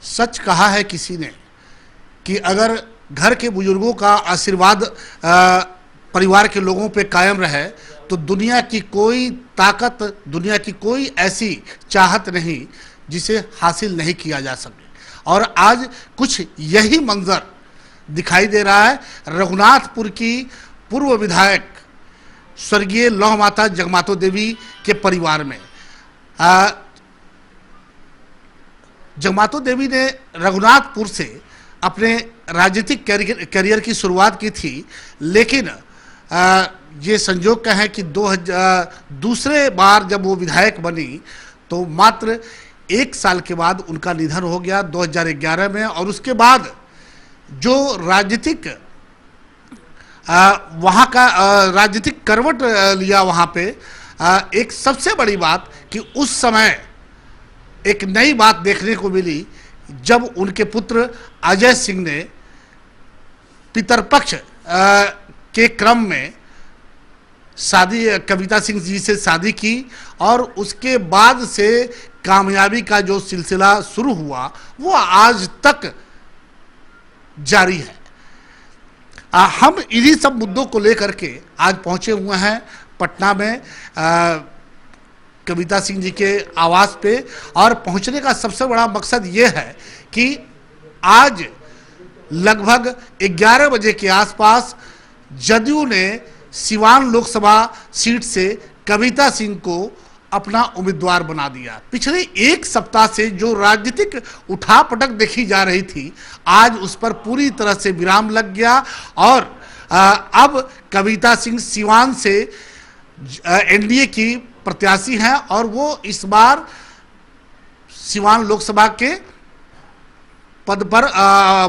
सच कहा है किसी ने कि अगर घर के बुजुर्गों का आशीर्वाद परिवार के लोगों पे कायम रहे तो दुनिया की कोई ताकत, दुनिया की कोई ऐसी चाहत नहीं जिसे हासिल नहीं किया जा सके। और आज कुछ यही मंजर दिखाई दे रहा है रघुनाथपुर की पूर्व विधायक स्वर्गीय लौह माता जगमातो देवी के परिवार में। जगमातो देवी ने रघुनाथपुर से अपने राजनीतिक करियर की शुरुआत की थी, लेकिन ये संजोग का है कि दूसरे बार जब वो विधायक बनी तो मात्र 1 साल के बाद उनका निधन हो गया 2011 में। और उसके बाद जो राजनीतिक वहाँ का राजनीतिक करवट लिया वहाँ पे, एक सबसे बड़ी बात कि उस समय एक नई बात देखने को मिली जब उनके पुत्र अजय सिंह ने पितरपक्ष के क्रम में कविता सिंह जी से शादी की और उसके बाद से कामयाबी का जो सिलसिला शुरू हुआ वो आज तक जारी है। हम इन्हीं सब मुद्दों को लेकर के आज पहुंचे हुए हैं पटना में कविता सिंह जी के आवास पे। और पहुंचने का सबसे बड़ा मकसद ये है कि आज लगभग 11 बजे के आसपास जदयू ने सिवान लोकसभा सीट से कविता सिंह को अपना उम्मीदवार बना दिया। पिछले 1 सप्ताह से जो राजनीतिक उठापटक देखी जा रही थी आज उस पर पूरी तरह से विराम लग गया और अब कविता सिंह सिवान से एनडीए की प्रत्याशी हैं और वो इस बार सिवान लोकसभा के पद पर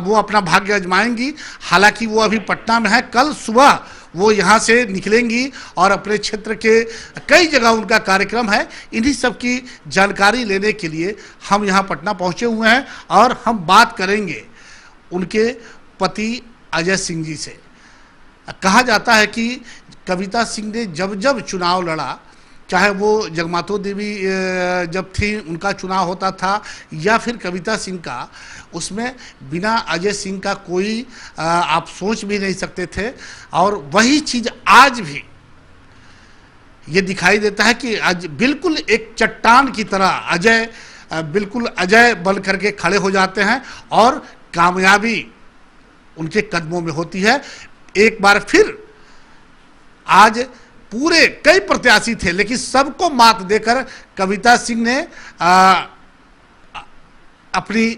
वो अपना भाग्य आजमाएंगी। हालांकि वो अभी पटना में है, कल सुबह वो यहाँ से निकलेंगी और अपने क्षेत्र के कई जगह उनका कार्यक्रम है। इन्हीं सब की जानकारी लेने के लिए हम यहाँ पटना पहुँचे हुए हैं और हम बात करेंगे उनके पति अजय सिंह जी से। कहा जाता है कि कविता सिंह ने जब जब चुनाव लड़ा, चाहे वो जगमातो देवी जब थी उनका चुनाव होता था या फिर कविता सिंह का, उसमें बिना अजय सिंह का कोई आप सोच भी नहीं सकते थे। और वही चीज़ आज भी ये दिखाई देता है कि आज बिल्कुल एक चट्टान की तरह अजय बिल्कुल अजय बन करके खड़े हो जाते हैं और कामयाबी उनके कदमों में होती है। एक बार फिर आज पूरे कई प्रत्याशी थे लेकिन सबको मात देकर कविता सिंह ने अपनी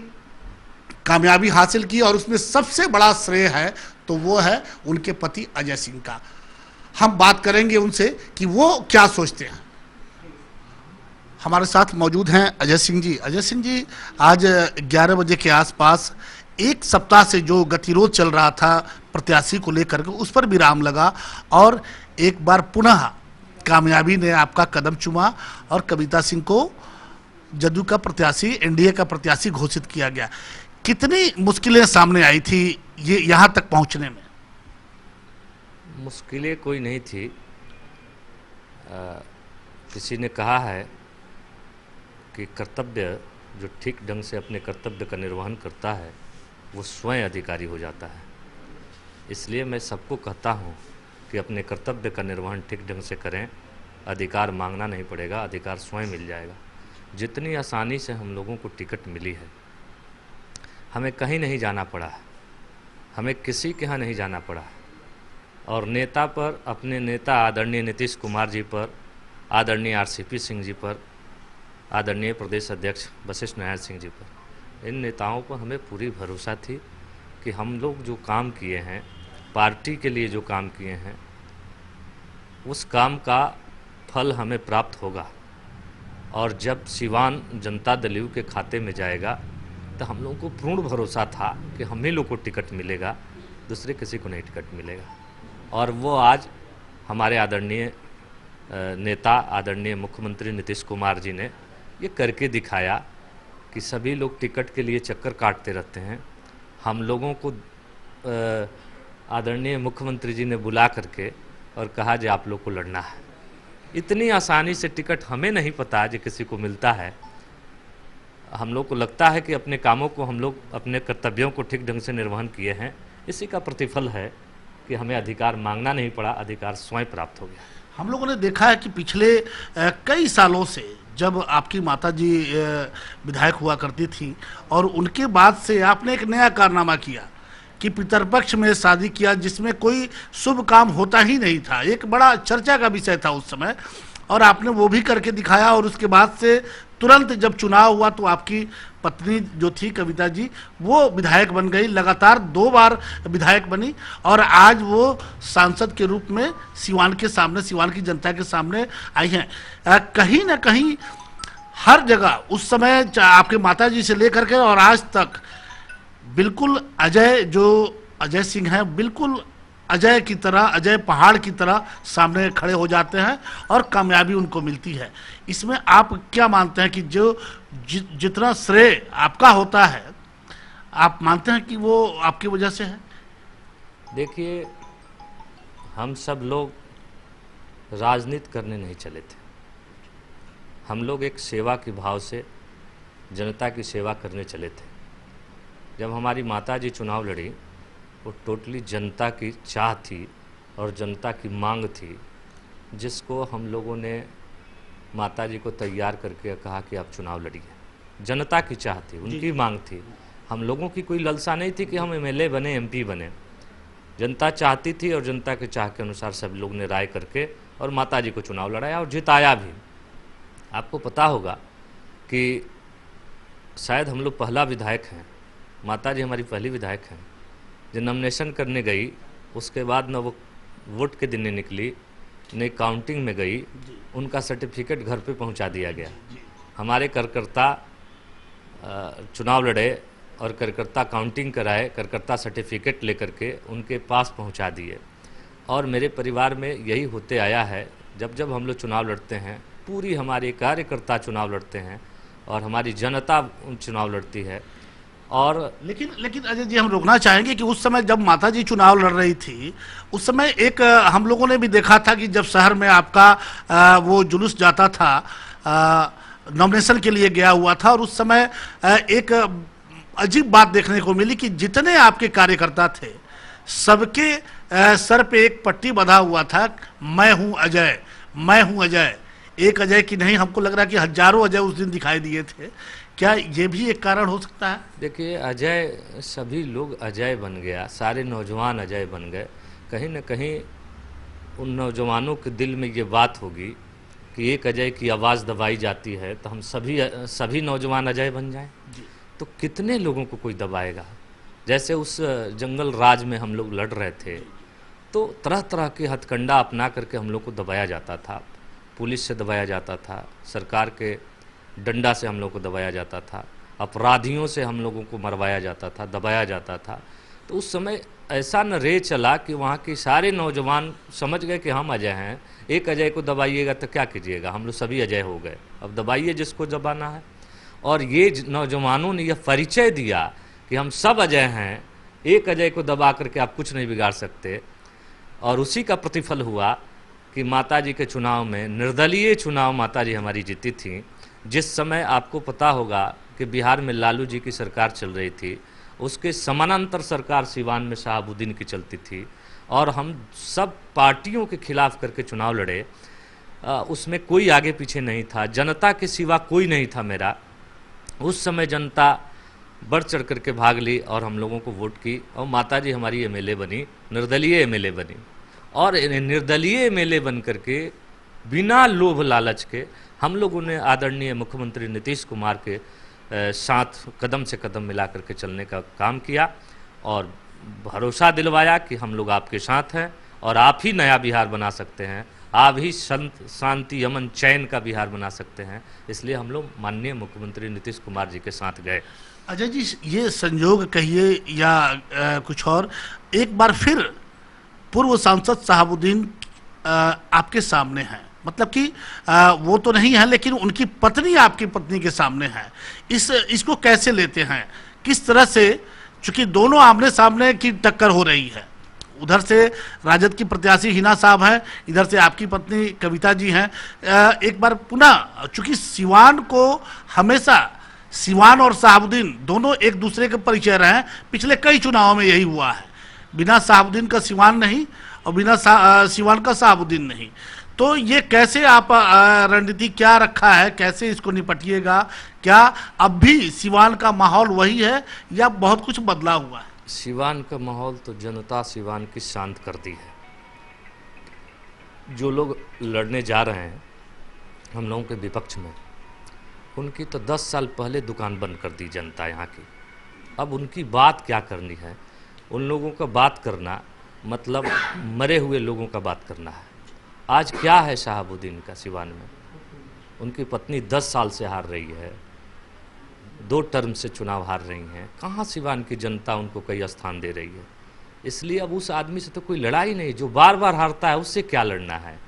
कामयाबी हासिल की और उसमें सबसे बड़ा श्रेय है तो वो है उनके पति अजय सिंह का। हम बात करेंगे उनसे कि वो क्या सोचते हैं। हमारे साथ मौजूद हैं अजय सिंह जी। अजय सिंह जी, आज 11 बजे के आसपास 1 सप्ताह से जो गतिरोध चल रहा था प्रत्याशी को लेकर के उस पर विराम लगा और एक बार पुनः कामयाबी ने आपका कदम चूमा और कविता सिंह को जदयू का प्रत्याशी, एनडीए का प्रत्याशी घोषित किया गया। कितनी मुश्किलें सामने आई थी ये यहाँ तक पहुँचने में? मुश्किलें कोई नहीं थी। किसी ने कहा है कि कर्तव्य जो ठीक ढंग से अपने कर्तव्य का निर्वहन करता है वो स्वयं अधिकारी हो जाता है। इसलिए मैं सबको कहता हूँ कि अपने कर्तव्य का निर्वहन ठीक ढंग से करें, अधिकार मांगना नहीं पड़ेगा, अधिकार स्वयं मिल जाएगा। जितनी आसानी से हम लोगों को टिकट मिली है, हमें कहीं नहीं जाना पड़ा है, हमें किसी के यहाँ नहीं जाना पड़ा है। और नेता पर, अपने नेता आदरणीय नीतीश कुमार जी पर, आदरणीय आरसीपी सिंह जी पर, आदरणीय प्रदेश अध्यक्ष वशिष्ठ नारायण सिंह जी पर, इन नेताओं पर हमें पूरी भरोसा थी कि हम लोग जो काम किए हैं, पार्टी के लिए जो काम किए हैं, उस काम का फल हमें प्राप्त होगा। और जब सिवान जनता दल के खाते में जाएगा तो हम लोगों को पूर्ण भरोसा था कि हम ही लोग को टिकट मिलेगा, दूसरे किसी को नहीं टिकट मिलेगा। और वो आज हमारे आदरणीय नेता, आदरणीय मुख्यमंत्री नीतीश कुमार जी ने ये करके दिखाया कि सभी लोग टिकट के लिए चक्कर काटते रहते हैं। हम लोगों को आदरणीय मुख्यमंत्री जी ने बुला करके और कहा कि आप लोग को लड़ना है। इतनी आसानी से टिकट हमें नहीं पता जो किसी को मिलता है। हम लोग को लगता है कि अपने कामों को हम लोग अपने कर्तव्यों को ठीक ढंग से निर्वहन किए हैं, इसी का प्रतिफल है कि हमें अधिकार मांगना नहीं पड़ा, अधिकार स्वयं प्राप्त हो गया। हम लोगों ने देखा है कि पिछले कई सालों से जब आपकी माताजी विधायक हुआ करती थी और उनके बाद से आपने एक नया कारनामा किया कि पितरपक्ष में शादी किया, जिसमें कोई शुभ काम होता ही नहीं था, एक बड़ा चर्चा का विषय था उस समय, और आपने वो भी करके दिखाया। और उसके बाद से तुरंत जब चुनाव हुआ तो आपकी पत्नी जो थी कविता जी, वो विधायक बन गई, लगातार 2 बार विधायक बनी, और आज वो सांसद के रूप में सिवान के सामने, सिवान की जनता के सामने आई हैं। कहीं ना कहीं हर जगह उस समय आपके माताजी से लेकर के और आज तक बिल्कुल अजय सिंह हैं, बिल्कुल अजय की तरह, अजय पहाड़ की तरह सामने खड़े हो जाते हैं और कामयाबी उनको मिलती है। इसमें आप क्या मानते हैं कि जितना श्रेय आपका होता है, आप मानते हैं कि वो आपकी वजह से है? देखिए, हम सब लोग राजनीति करने नहीं चले थे, हम लोग एक सेवा के भाव से जनता की सेवा करने चले थे। जब हमारी माताजी चुनाव लड़ी, वो टोटली जनता की चाह थी और जनता की मांग थी, जिसको हम लोगों ने माताजी को तैयार करके कहा कि आप चुनाव लड़िए। जनता की चाह थी, उनकी मांग थी, हम लोगों की कोई लालसा नहीं थी कि हम एमएलए बने, एमपी बने। जनता चाहती थी और जनता के चाह के अनुसार सब लोग ने राय करके और माताजी को चुनाव लड़ाया और जिताया भी। आपको पता होगा कि शायद हम लोग पहला विधायक हैं, माताजी हमारी पहली विधायक हैं जो नॉमिनेशन करने गई, उसके बाद न वो वोट के दिन निकली, न काउंटिंग में गई, उनका सर्टिफिकेट घर पे पहुंचा दिया गया। हमारे कार्यकर्ता चुनाव लड़े और कार्यकर्ता काउंटिंग कराए, कार्यकर्ता सर्टिफिकेट लेकर के उनके पास पहुंचा दिए। और मेरे परिवार में यही होते आया है, जब जब हम लोग चुनाव लड़ते हैं, पूरी हमारे कार्यकर्ता चुनाव लड़ते हैं और हमारी जनता चुनाव लड़ती है। और लेकिन अजय जी, हम रोकना चाहेंगे कि उस समय जब माताजी चुनाव लड़ रही थी, उस समय एक हम लोगों ने भी देखा था कि जब शहर में आपका वो जुलूस जाता था, नॉमिनेशन के लिए गया हुआ था, और उस समय एक अजीब बात देखने को मिली कि जितने आपके कार्यकर्ता थे, सबके सर पे एक पट्टी बंधा हुआ था, मैं हूं अजय, मैं हूं अजय। एक अजय की नहीं, हमको लग रहा है कि हजारों अजय उस दिन दिखाई दिए थे। क्या ये भी एक कारण हो सकता है? देखिए, अजय, सभी लोग अजय बन गया, सारे नौजवान अजय बन गए। कहीं न कहीं उन नौजवानों के दिल में ये बात होगी कि एक अजय की आवाज़ दबाई जाती है तो हम सभी नौजवान अजय बन जाएं। तो कितने लोगों को कोई दबाएगा? जैसे उस जंगल राज में हम लोग लड़ रहे थे तो तरह तरह के हथकंडा अपना करके हम लोग को दबाया जाता था, पुलिस से दबाया जाता था, सरकार के डंडा से हम लोग को दबाया जाता था, अपराधियों से हम लोगों को मरवाया जाता था, दबाया जाता था। तो उस समय ऐसा न रे चला कि वहाँ के सारे नौजवान समझ गए कि हम अजय हैं। एक अजय को दबाइएगा तो क्या कीजिएगा, हम लोग सभी अजय हो गए, अब दबाइए जिसको दबाना है। और ये नौजवानों ने यह परिचय दिया कि हम सब अजय हैं, एक अजय को दबा करके आप कुछ नहीं बिगाड़ सकते। और उसी का प्रतिफल हुआ कि माताजी के चुनाव में, निर्दलीय चुनाव माताजी हमारी जीती थी। जिस समय आपको पता होगा कि बिहार में लालू जी की सरकार चल रही थी, उसके समानांतर सरकार सिवान में शहाबुद्दीन की चलती थी, और हम सब पार्टियों के खिलाफ करके चुनाव लड़े। उसमें कोई आगे पीछे नहीं था, जनता के सिवा कोई नहीं था मेरा। उस समय जनता बढ़ चढ़ करके भाग ली और हम लोगों को वोट की, और माताजी हमारी एमएलए बनी, निर्दलीय एमएलए बनी। और निर्दलीय एमएलए बन करके बिना लोभ लालच के हम लोगों ने आदरणीय मुख्यमंत्री नीतीश कुमार के साथ कदम से कदम मिला करके चलने का काम किया और भरोसा दिलवाया कि हम लोग आपके साथ हैं और आप ही नया बिहार बना सकते हैं, आप ही शांति, अमन, चैन का बिहार बना सकते हैं। इसलिए हम लोग माननीय मुख्यमंत्री नीतीश कुमार जी के साथ गए। अजय जी, ये संयोग कहिए या कुछ और, एक बार फिर पूर्व सांसद शहाबुद्दीन आपके सामने हैं, मतलब कि वो तो नहीं है लेकिन उनकी पत्नी आपकी पत्नी के सामने है। इसको कैसे लेते हैं, किस तरह से, चूंकि दोनों आमने सामने की टक्कर हो रही है, उधर से राजद की प्रत्याशी हिना साहब हैं, इधर से आपकी पत्नी कविता जी हैं। एक बार पुनः, चूंकि सिवान को हमेशा सिवान और शहाबुद्दीन दोनों एक दूसरे के परिचय रहे हैं। पिछले कई चुनावों में यही हुआ है, बिना शहाबुद्दीन का सिवान नहीं और बिना सिवान का शहाबुद्दीन नहीं। तो ये कैसे आप रणनीति क्या रखा है, कैसे इसको निपटिएगा? क्या अब भी सिवान का माहौल वही है या बहुत कुछ बदला हुआ है? सिवान का माहौल तो जनता सिवान की शांत कर दी है। जो लोग लड़ने जा रहे हैं हम लोगों के विपक्ष में, उनकी तो 10 साल पहले दुकान बंद कर दी जनता यहाँ की। अब उनकी बात क्या करनी है? उन लोगों का बात करना मतलब मरे हुए लोगों का बात करना है। आज क्या है शहाबुद्दीन का सिवान में? उनकी पत्नी 10 साल से हार रही है, 2 टर्म से चुनाव हार रही हैं। कहाँ सिवान की जनता उनको कई स्थान दे रही है? इसलिए अब उस आदमी से तो कोई लड़ाई नहीं। जो बार बार हारता है उससे क्या लड़ना है?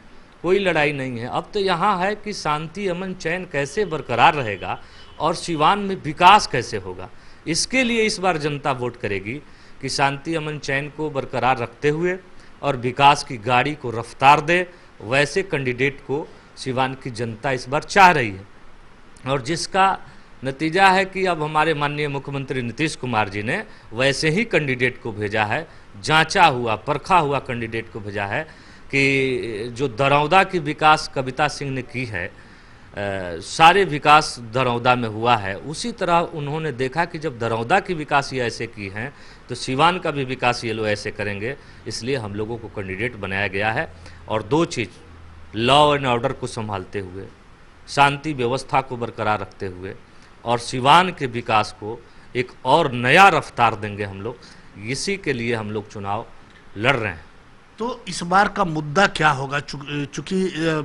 कोई लड़ाई नहीं है। अब तो यहाँ है कि शांति अमन चैन कैसे बरकरार रहेगा और सिवान में विकास कैसे होगा। इसके लिए इस बार जनता वोट करेगी कि शांति अमन चैन को बरकरार रखते हुए और विकास की गाड़ी को रफ्तार दे, वैसे कैंडिडेट को सिवान की जनता इस बार चाह रही है। और जिसका नतीजा है कि अब हमारे माननीय मुख्यमंत्री नीतीश कुमार जी ने वैसे ही कैंडिडेट को भेजा है, जांचा हुआ परखा हुआ कैंडिडेट को भेजा है कि जो दरौदा की विकास कविता सिंह ने की है, सारे विकास दरौदा में हुआ है, उसी तरह उन्होंने देखा कि जब दरौदा की विकास ये ऐसे की हैं तो सिवान का भी विकास ये लोग ऐसे करेंगे। इसलिए हम लोगों को कैंडिडेट बनाया गया है। और 2 चीज़, लॉ एंड ऑर्डर को संभालते हुए, शांति व्यवस्था को बरकरार रखते हुए और सिवान के विकास को एक और नया रफ्तार देंगे हम लोग। इसी के लिए हम लोग चुनाव लड़ रहे हैं। तो इस बार का मुद्दा क्या होगा? चूंकि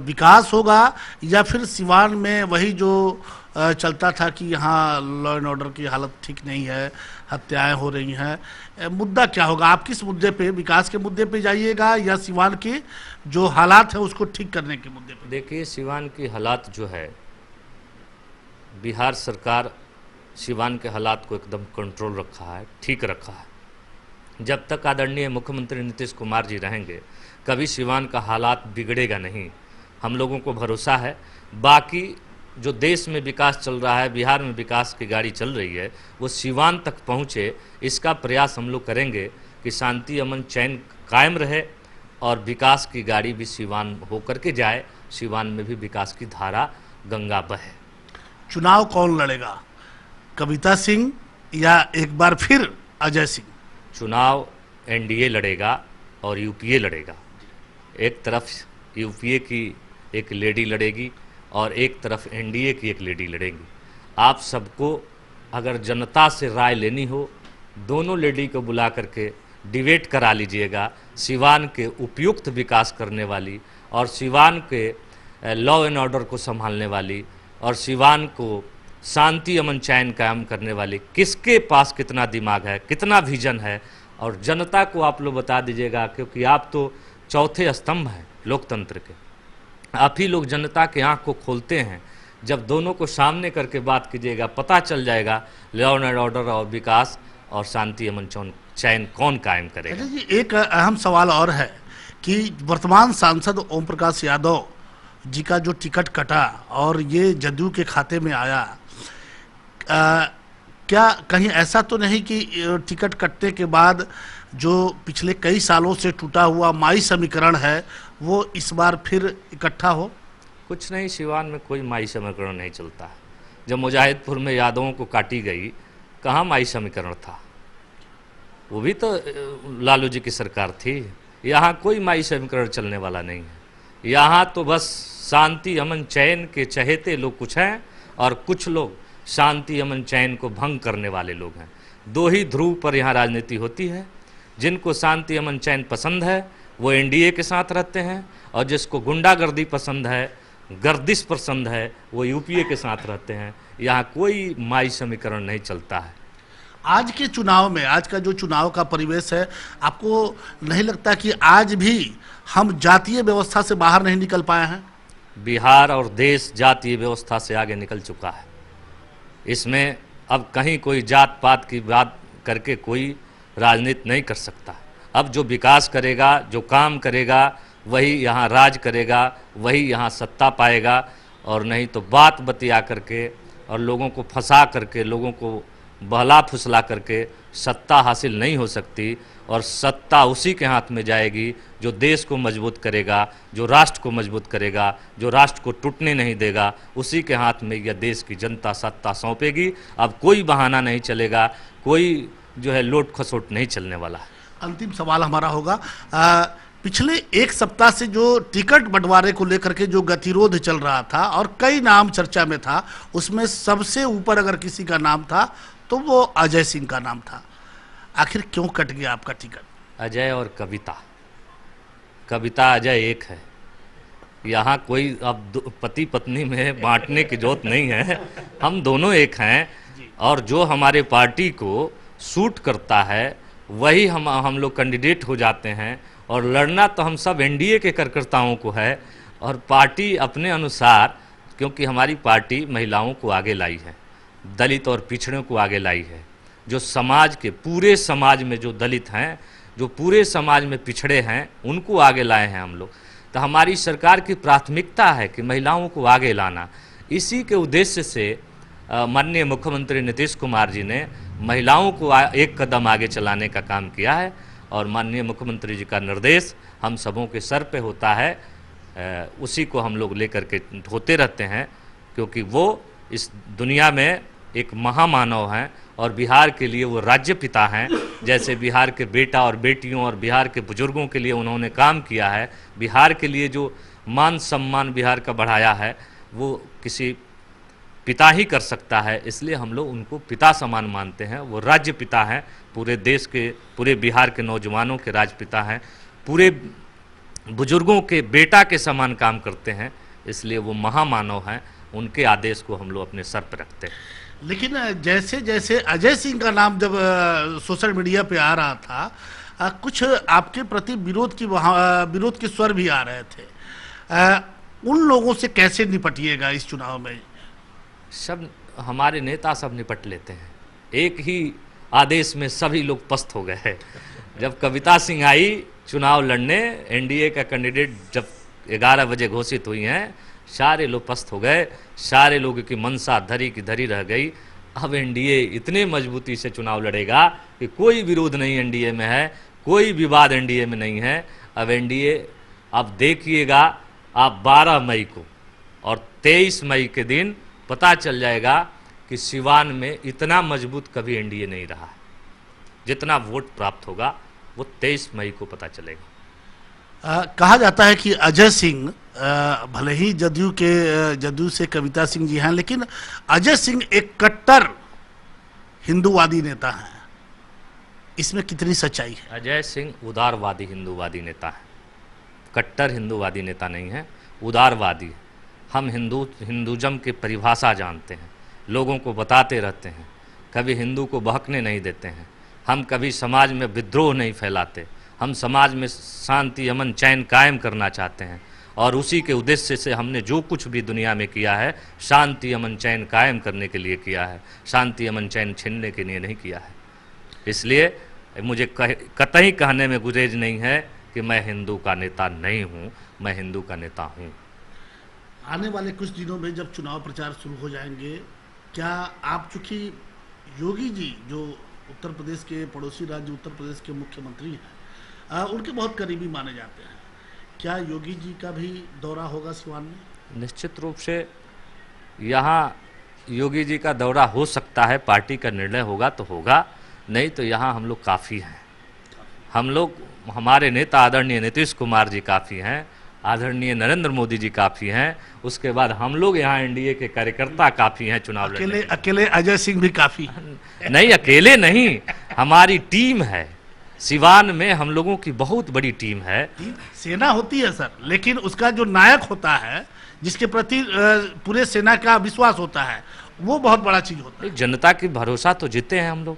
विकास होगा या फिर सिवान में वही जो चलता था कि यहाँ लॉ एंड ऑर्डर की हालत ठीक नहीं है, हत्याएं हो रही हैं, मुद्दा क्या होगा? आप किस मुद्दे पे, विकास के मुद्दे पे जाइएगा या सिवान के जो हालात है उसको ठीक करने के मुद्दे पे? देखिए, सिवान की हालात जो है, बिहार सरकार सिवान के हालात को एकदम कंट्रोल रखा है, ठीक रखा है। जब तक आदरणीय मुख्यमंत्री नीतीश कुमार जी रहेंगे कभी सिवान का हालात बिगड़ेगा नहीं, हम लोगों को भरोसा है। बाकी जो देश में विकास चल रहा है, बिहार में विकास की गाड़ी चल रही है, वो सिवान तक पहुँचे, इसका प्रयास हम लोग करेंगे कि शांति अमन चैन कायम रहे और विकास की गाड़ी भी सिवान होकर के जाए, सिवान में भी विकास की धारा गंगा बहे। चुनाव कौन लड़ेगा, कविता सिंह या एक बार फिर अजय सिंह? चुनाव एनडीए लड़ेगा और यूपीए लड़ेगा। एक तरफ यूपीए की एक लेडी लड़ेगी और एक तरफ एनडीए की एक लेडी लड़ेगी। आप सबको अगर जनता से राय लेनी हो, दोनों लेडी को बुला करके डिबेट करा लीजिएगा। सिवान के उपयुक्त विकास करने वाली और सिवान के लॉ एंड ऑर्डर को संभालने वाली और सिवान को शांति अमन चैन कायम करने वाली, किसके पास कितना दिमाग है, कितना विजन है, और जनता को आप लोग बता दीजिएगा। क्योंकि आप तो चौथे स्तंभ हैं लोकतंत्र के, आप ही लोग जनता के आँख को खोलते हैं। जब दोनों को सामने करके बात कीजिएगा, पता चल जाएगा लॉ एंड ऑर्डर और विकास और शांति अमन चैन कौन कायम करेगा। जी, एक अहम सवाल और है कि वर्तमान सांसद ओम प्रकाश यादव जी का जो टिकट कटा और ये जदयू के खाते में आया, क्या कहीं ऐसा तो नहीं कि टिकट कटने के बाद जो पिछले कई सालों से टूटा हुआ माई समीकरण है वो इस बार फिर इकट्ठा हो? कुछ नहीं, सिवान में कोई माई समीकरण नहीं चलता है। जब मुजाहिदपुर में यादवों को काटी गई, कहाँ माई समीकरण था? वो भी तो लालू जी की सरकार थी। यहाँ कोई माई समीकरण चलने वाला नहीं है। यहाँ तो बस शांति अमन चैन के चहेते लोग कुछ हैं और कुछ लोग शांति अमन चैन को भंग करने वाले लोग हैं। 2 ही ध्रुव पर यहाँ राजनीति होती है। जिनको शांति अमन चैन पसंद है वो एनडीए के साथ रहते हैं और जिसको गुंडागर्दी पसंद है, गर्दिश पसंद है, वो यूपीए के साथ रहते हैं। यहाँ कोई माई समीकरण नहीं चलता है। आज के चुनाव में, आज का जो चुनाव का परिवेश है, आपको नहीं लगता कि आज भी हम जातीय व्यवस्था से बाहर नहीं निकल पाए हैं? बिहार और देश जातीय व्यवस्था से आगे निकल चुका है। इसमें अब कहीं कोई जात पात की बात करके कोई राजनीति नहीं कर सकता। अब जो विकास करेगा, जो काम करेगा, वही यहाँ राज करेगा, वही यहाँ सत्ता पाएगा। और नहीं तो बात बतिया करके और लोगों को फंसा करके, लोगों को बहला फुसला करके सत्ता हासिल नहीं हो सकती। और सत्ता उसी के हाथ में जाएगी जो देश को मजबूत करेगा, जो राष्ट्र को मजबूत करेगा, जो राष्ट्र को टूटने नहीं देगा। उसी के हाथ में यह देश की जनता सत्ता सौंपेगी। अब कोई बहाना नहीं चलेगा, कोई जो है लोट खसोट नहीं चलने वाला है। अंतिम सवाल हमारा होगा, पिछले एक सप्ताह से जो टिकट बंटवारे को लेकर के जो गतिरोध चल रहा था और कई नाम चर्चा में था, उसमें सबसे ऊपर अगर किसी का नाम था तो वो अजय सिंह का नाम था। आखिर क्यों कट गया आपका टिकट? अजय और कविता अजय एक है। यहाँ कोई अब पति पत्नी में बांटने की जरूरत नहीं है, हम दोनों एक हैं। और जो हमारे पार्टी को सूट करता है वही हम लोग कैंडिडेट हो जाते हैं। और लड़ना तो हम सब एनडीए के कार्यकर्ताओं को है, और पार्टी अपने अनुसार, क्योंकि हमारी पार्टी महिलाओं को आगे लाई है, दलित और पिछड़ों को आगे लाई है। जो समाज के पूरे समाज में जो दलित हैं, जो पूरे समाज में पिछड़े हैं, उनको आगे लाए हैं हम लोग। तो हमारी सरकार की प्राथमिकता है कि महिलाओं को आगे लाना। इसी के उद्देश्य से माननीय मुख्यमंत्री नीतीश कुमार जी ने महिलाओं को एक कदम आगे चलाने का काम किया है। और माननीय मुख्यमंत्री जी का निर्देश हम सबों के सर पे होता है, उसी को हम लोग लेकर के होते रहते हैं, क्योंकि वो इस दुनिया में एक महामानव हैं और बिहार के लिए वो राज्य पिता हैं। जैसे बिहार के बेटा और बेटियों और बिहार के बुजुर्गों के लिए उन्होंने काम किया है, बिहार के लिए जो मान सम्मान बिहार का बढ़ाया है, वो किसी पिता ही कर सकता है। इसलिए हम लोग उनको पिता समान मानते हैं। वो राज्य पिता हैं, पूरे देश के, पूरे बिहार के नौजवानों के राजपिता हैं, पूरे बुजुर्गों के बेटा के समान काम करते हैं। इसलिए वो महामानव हैं, उनके आदेश को हम लोग अपने सर पर रखते हैं। लेकिन जैसे जैसे अजय सिंह का नाम जब सोशल मीडिया पे आ रहा था, कुछ आपके प्रति विरोध के स्वर भी आ रहे थे। उन लोगों से कैसे निपटिएगा इस चुनाव में? सब हमारे नेता सब निपट लेते हैं, एक ही आदेश में सभी लोग पस्त हो गए। जब कविता सिंह आई चुनाव लड़ने, एनडीए का कैंडिडेट जब 11 बजे घोषित हुई हैं, सारे लोग पस्त हो गए, सारे लोगों की मनसा धरी की धरी रह गई। अब एनडीए इतने मजबूती से चुनाव लड़ेगा कि कोई विरोध नहीं एनडीए में है, कोई विवाद एनडीए में नहीं है। अब एनडीए, अब देखिएगा आप 12 मई को और 23 मई के दिन पता चल जाएगा कि सिवान में इतना मजबूत कभी एनडीए नहीं रहा है। जितना वोट प्राप्त होगा वो 23 मई को पता चलेगा। कहा जाता है कि अजय सिंह भले ही जदयू से कविता सिंह जी हैं, लेकिन अजय सिंह एक कट्टर हिंदूवादी नेता हैं। इसमें कितनी सच्चाई है? अजय सिंह उदारवादी हिंदूवादी नेता है, कट्टर हिंदूवादी नेता नहीं है, उदारवादी। हम हिंदुज़म की परिभाषा जानते हैं, लोगों को बताते रहते हैं, कभी हिंदू को बहकने नहीं देते हैं। हम कभी समाज में विद्रोह नहीं फैलाते, हम समाज में शांति अमन चैन कायम करना चाहते हैं। और उसी के उद्देश्य से हमने जो कुछ भी दुनिया में किया है, शांति अमन चैन कायम करने के लिए किया है, शांति अमन चैन छीनने के लिए नहीं किया है। इसलिए मुझे कतई कहने में गुरेज नहीं है कि मैं हिंदू का नेता नहीं हूँ, मैं हिंदू का नेता हूँ। आने वाले कुछ दिनों में जब चुनाव प्रचार शुरू हो जाएंगे, क्या आप, चूँकि योगी जी जो उत्तर प्रदेश के पड़ोसी राज्य उत्तर प्रदेश के मुख्यमंत्री हैं, उनके बहुत करीबी माने जाते हैं, क्या योगी जी का भी दौरा होगा सिवान में? निश्चित रूप से यहाँ योगी जी का दौरा हो सकता है, पार्टी का निर्णय होगा तो होगा, नहीं तो यहाँ हम लोग काफ़ी हैं। हम लोग, हमारे नेता आदरणीय नीतीश कुमार जी काफ़ी हैं, आदरणीय नरेंद्र मोदी जी काफ़ी हैं, उसके बाद हम लोग यहाँ एनडीए के कार्यकर्ता काफ़ी हैं। चुनाव अकेले अजय सिंह भी काफ़ी नहीं, अकेले नहीं, हमारी टीम है। सिवान में हम लोगों की बहुत बड़ी टीम है। सेना होती है सर, लेकिन उसका जो नायक होता है, जिसके प्रति पूरे सेना का विश्वास होता है, वो बहुत बड़ा चीज होता है। जनता की भरोसा तो जीते हैं हम लोग,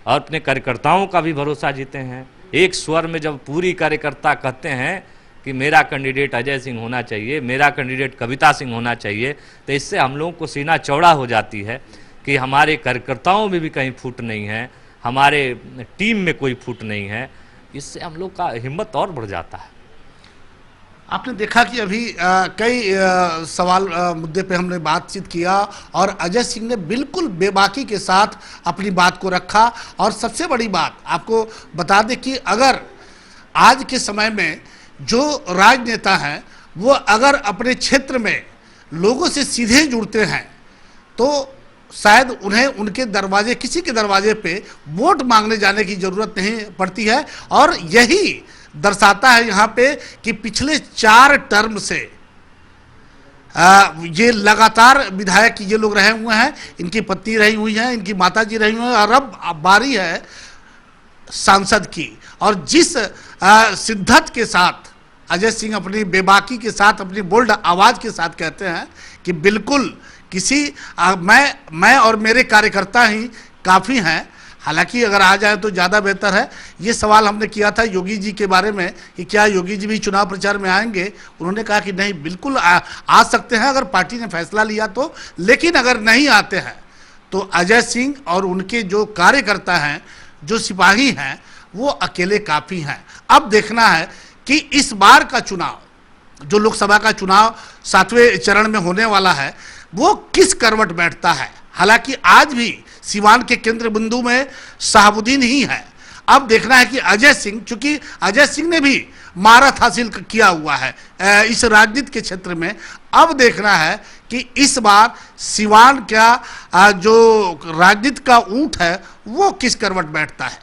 और अपने कार्यकर्ताओं का भी भरोसा जीते हैं। एक स्वर में जब पूरी कार्यकर्ता कहते हैं कि मेरा कैंडिडेट अजय सिंह होना चाहिए, मेरा कैंडिडेट कविता सिंह होना चाहिए, तो इससे हम लोगों को सीना चौड़ा हो जाती है कि हमारे कार्यकर्ताओं में भी कहीं फूट नहीं है, हमारे टीम में कोई फूट नहीं है। इससे हम लोग का हिम्मत और बढ़ जाता है। आपने देखा कि अभी कई सवाल मुद्दे पे हमने बातचीत किया और अजय सिंह ने बिल्कुल बेबाकी के साथ अपनी बात को रखा। और सबसे बड़ी बात आपको बता दें कि अगर आज के समय में जो राजनेता हैं वो अगर अपने क्षेत्र में लोगों से सीधे जुड़ते हैं तो शायद उन्हें उनके दरवाजे, किसी के दरवाजे पे वोट मांगने जाने की जरूरत नहीं पड़ती है। और यही दर्शाता है यहाँ पे कि पिछले 4 टर्म से ये लगातार विधायक ये लोग रहे हुए हैं, इनकी पत्नी रही हुई हैं, इनकी माताजी रही हुई हैं और अब बारी है सांसद की। और जिस शिद्दत के साथ अजय सिंह अपनी बेबाकी के साथ, अपनी बोल्ड आवाज के साथ कहते हैं कि बिल्कुल किसी मैं और मेरे कार्यकर्ता ही काफ़ी हैं, हालांकि अगर आ जाए तो ज़्यादा बेहतर है। ये सवाल हमने किया था योगी जी के बारे में कि क्या योगी जी भी चुनाव प्रचार में आएंगे। उन्होंने कहा कि नहीं, बिल्कुल आ सकते हैं अगर पार्टी ने फैसला लिया तो, लेकिन अगर नहीं आते हैं तो अजय सिंह और उनके जो कार्यकर्ता हैं, जो सिपाही हैं, वो अकेले काफ़ी हैं। अब देखना है कि इस बार का चुनाव, जो लोकसभा का चुनाव 7वें चरण में होने वाला है, वो किस करवट बैठता है। हालांकि आज भी सीवान के केंद्र बिंदु में शहाबुद्दीन ही है। अब देखना है कि अजय सिंह, चूंकि अजय सिंह ने भी महारत हासिल किया हुआ है इस राजनीति के क्षेत्र में, अब देखना है कि इस बार सीवान का जो राजनीति का ऊंट है वो किस करवट बैठता है।